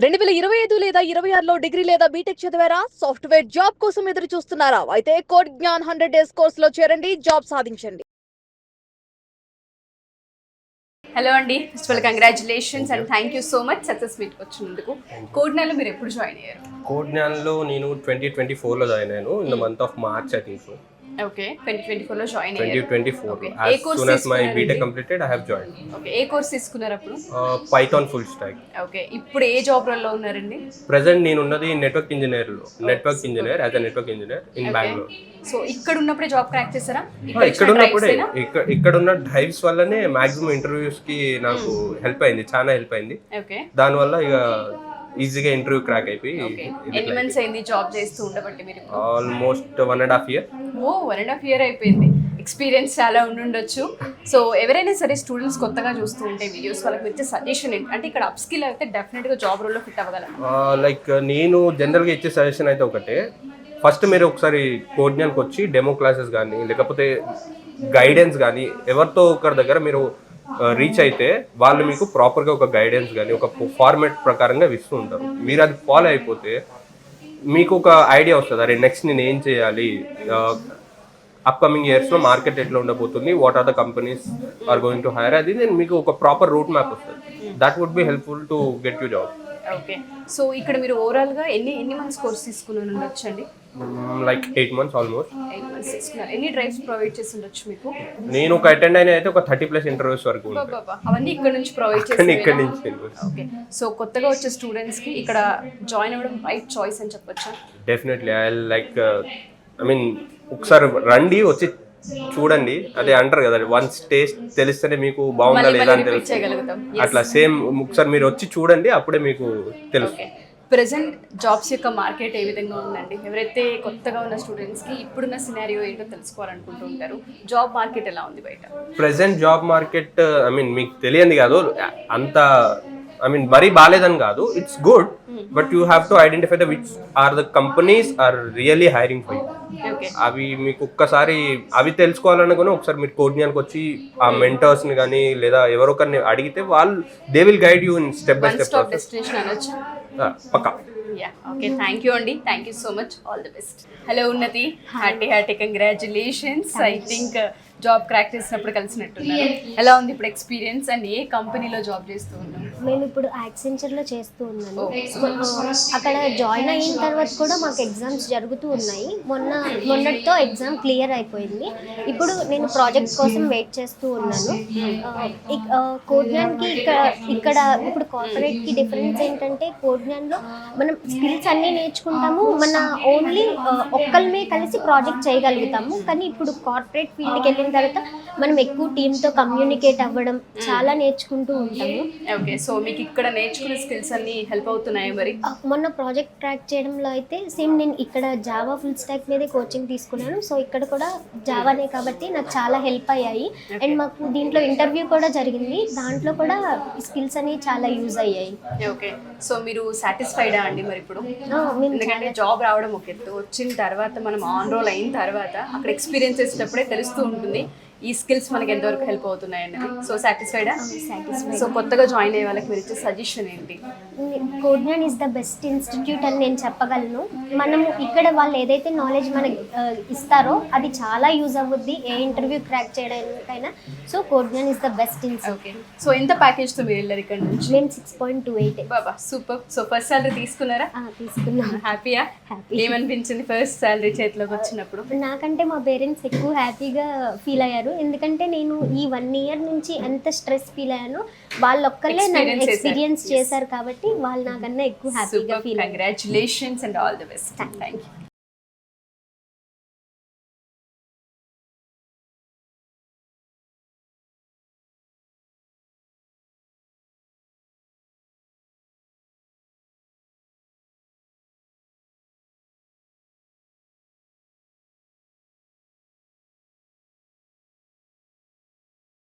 2025 లేదా 26లో డిగ్రీ లేదా బీటెక్ చదివారా? సాఫ్ట్‌వేర్ జాబ్ కోసం ఎదురు చూస్తున్నారా? అయితే కోడ్ జ్ఞాన్ 100 డేస్ కోర్సులో చేరండి, జాబ్ సాధించండి. హలో అండి, first of all congratulations and thank you so much success మీట్కి వచ్చినందుకు. కోడ్నాలో మీరు ఎప్పుడు జాయిన్ అయ్యారు? కోడ్నాలో నేను 2024లో జాయిన్ అయ్యాను in the month of March I think so. Okay, 2024లో జాయిన్ అయ్యారు. 2024 as soon as my BTech completed I have joined. Okay, A course తీసుకున్నారు అప్పుడు? Python full stack. ఓకే, ఇప్పుడు ఏ జాబ్ రోల్లో ఉన్నారండి? ప్రెజెంట్ నేను ఉన్నది నెట్వర్క్ ఇంజనీర్లో, network engineer as a network engineer in Bengaluru. So ఇక్కడ ఉన్నప్పుడే జాబ్ క్రాక్ చేశారా? ఇక్కడ ఉన్నప్పుడే ఇక్కడ ఉన్న డ్రైవ్స్ వల్లనే మాక్సిమం ఇంటర్వ్యూస్ కి నాకు హెల్ప్ అయింది, చాలా హెల్ప్ అయింది. ఓకే, దానివల్ల ఇక ఈజీగా ఇంటర్వ్యూ క్రాక్ అయిపోయి. ఎన్ని మంత్స్ అయింది జాబ్ చేస్తూ ఉండబట్టి మీరు? Almost 1.5 years. ఓ, 1.5 year అయిపోయింది. ఎక్స్పీరియన్స్ చాలా ఉండుండొచ్చు. సో ఎవరైనా సరే స్టూడెంట్స్ కొత్తగా చూస్తూ ఉంటే వీడియోస్ వాళ్ళకి వచ్చే సజెషన్ ఏంటి అంటే ఇక్కడ అప్ స్కిల్ అయితే డెఫినెట్గా జాబ్ రోల్లో ఫిట్ అవ్వగలం? లైక్ నేను జనరల్గా ఇచ్చే సజెషన్ అయితే ఒకటే, ఫస్ట్ మీరు ఒకసారి కోడ్నానికి వచ్చి డెమో క్లాసెస్ కానీ లేకపోతే గైడెన్స్ కానీ ఎవరితో ఒకరి దగ్గర మీరు రీచ్ అయితే వాళ్ళు మీకు ప్రాపర్గా ఒక గైడెన్స్ కానీ ఒక ఫార్మాట్ ప్రకారంగా ఇస్తూ ఉంటారు. మీరు అది ఫాలో అయిపోతే మీకు ఒక ఐడియా వస్తుంది, అరే నెక్స్ట్ నేను ఏం చేయాలి, అప్కమింగ్ ఇయర్స్లో మార్కెట్ ఎట్లా ఉండబోతుంది, what are the companies are going to hire, అది నేను మీకు ఒక ప్రాపర్ రూట్ మ్యాప్ వస్తుంది. That would be helpful to get you job. Okay, so ఇక్కడ మీరు ఓవరాల్గా ఎన్ని మంత్స్ కోర్స్ తీసుకున్నాను ఉండొచ్చండి? Like 8 months almost. 8 months తీసుకున్నారు. ఎన్ని డ్రైవ్స్ ప్రొవైడ్ చేసి ఉండొచ్చు మీకు? నేను ఒక అటెండ్ అయిన అయితే ఒక 30+ ఇంటర్వ్యూస్ వరకు ఉంటాయి. అవన్నీ ఇక్కడ నుంచి ప్రొవైడ్ చేసి ఇక్కడ నుంచి. ఓకే, సో కొత్తగా వచ్చే స్టూడెంట్స్కి ఇక్కడ జాయిన్ అవ్వడం రైట్ చాయిస్ అని చెప్పొచ్చా? Definitely I like I mean ఒకసారి రండి, వచ్చి చూడండి. అదే అంటారు కదా, వన్స్ టేస్ట్ తెలిస్తేనే మీకు బాగుందా లేదా అని తెలుసు. అట్లా సేమ్ ఒకసారి మీరు వచ్చి చూడండి, అప్పుడే మీకు తెలుసు. ప్రెసెంట్ జాబ్స్ యొక్క మార్కెట్ ఏ విధంగా ఉందండి? ఎవరైతే కొత్తగా ఉన్న స్టూడెంట్స్కి ఇప్పుడున్న సినారియో ఏంటో తెలుసుకోవాలనుకుంటూ ఉంటారు, జాబ్ మార్కెట్ ఎలా ఉంది బయట? Present job market I mean మీకు తెలియంది కాదు అంత, ఐ మీన్ మరీ బాగాలేదని కాదు, it's good, but you have to identify the which are the companies are really hiring for you. అవి మీకు ఒక్కసారి అవి తెలుసుకోవాలనుకుని ఒకసారి మీరు కోడ్నానికి వచ్చి ఆ మెంటర్స్ని కానీ లేదా ఎవరొకరిని అడిగితే వాళ్ళు they will guide you in step by step. Destination అనొచ్చు. పక్కా. ఓకే, థ్యాంక్ యూ అండి, thank you so much, all the best. Hello Unnati, happy congratulations. I think job crack చేసినప్పుడు కలిసినట్టున్నారు. ఎలా ఉంది ఇప్పుడు ఎక్స్పీరియన్స్ అండ్ ఏ కంపెనీలో జాబ్ చేస్తూ ఉన్నాను? మేము ఇప్పుడు యాక్సెంచర్లో చేస్తూ ఉన్నాను. అక్కడ జాయిన్ అయిన తర్వాత కూడా మాకు ఎగ్జామ్స్ జరుగుతూ ఉన్నాయి. మొన్నటితో ఎగ్జామ్ క్లియర్ అయిపోయింది. ఇప్పుడు నేను ప్రాజెక్ట్ కోసం వెయిట్ చేస్తూ ఉన్నాను. కోడ్నాన్కి ఇక్కడ ఇప్పుడు కార్పొరేట్కి డిఫరెన్స్ ఏంటంటే కోడ్నాన్లో మనం స్కిల్స్ అన్నీ నేర్చుకుంటాము, మన ఓన్లీ ఒక్కళ్ళమే కలిసి ప్రాజెక్ట్ చేయగలుగుతాము. కానీ ఇప్పుడు కార్పొరేట్ ఫీల్డ్కి వెళ్ళిన తర్వాత మనం ఎక్కువ టీంతో కమ్యూనికేట్ అవ్వడం చాలా నేర్చుకుంటూ ఉంటాము. ఓకే, సో మీకు ఇక్కడ నేర్చుకున్న స్కిల్స్ అన్ని హెల్ప్ అవుతున్నాయి మరి? మొన్న ప్రాజెక్ట్ ట్రాక్ చేయడంలో అయితే సేమ్ నేను ఇక్కడ జావా ఫుల్ స్టాక్ మీదే కోచింగ్ తీసుకున్నాను. సో ఇక్కడ కూడా జావానే కాబట్టి నాకు చాలా హెల్ప్ అయ్యాయి. అండ్ మాకు దీంట్లో ఇంటర్వ్యూ కూడా జరిగింది, దాంట్లో కూడా స్కిల్స్ అనేవి చాలా యూజ్ అయ్యాయి. ఓకే, సో మీరు సాటిస్ఫైడా అండి మరి ఇప్పుడు? ఎందుకంటే జాబ్ రావడం ఒక ఎత్తు, వచ్చిన తర్వాత మనం ఆన్ రోల్ అయిన తర్వాత అక్కడ ఎక్స్పీరియన్స్ చేసేటప్పుడే తెలుస్తూ ఉంటుంది ఈ స్కిల్స్ మనకి ఎంతవరకు హెల్ప్ అవుతున్నాయి అన్నది. సో సాటిస్ఫైడా? సో కొత్తగా జాయిన్ అయ్యే వాళ్ళకి మీరు ఇచ్చే సజెషన్ ఏంటి? కోడ్నాన్ ఈజ్ ద బెస్ట్ ఇన్స్టిట్యూట్ అని నేను చెప్పగలను. మనం ఇక్కడ వాళ్ళు ఏదైతే నాలెడ్జ్ మనకి ఇస్తారో అది చాలా యూజ్ అవ్వుద్ది ఏ ఇంటర్వ్యూ క్రాక్ చేయడానికైనా. So Codegnan is the best institute. So ఎంత ప్యాకేజ్తో మీరు వెళ్ళారు ఇక్కడ నుంచి? మేము 6.28. బాబా, సూపర్. సో ఫస్ట్ సాలరీ తీసుకున్నారా? తీసుకున్నాను. హ్యాపీయా? ఏమనిపించింది ఫస్ట్ సాలరీ చేతిలోకి వచ్చినప్పుడు? నాకంటే మా పేరెంట్స్ ఎక్కువ హ్యాపీగా ఫీల్ అయ్యారు. ఎందుకంటే నేను ఈ 1 year నుంచి ఎంత స్ట్రెస్ ఫీల్ అయ్యానో వాళ్ళొక్కళ్ళే నన్ను ఎక్స్పీరియన్స్ చేశారు కాబట్టి వాళ్ళు నాకన్నా ఎక్కువ హ్యాపీగా ఫీల్ అయ్యారు. Congratulations and all the best. Thank you.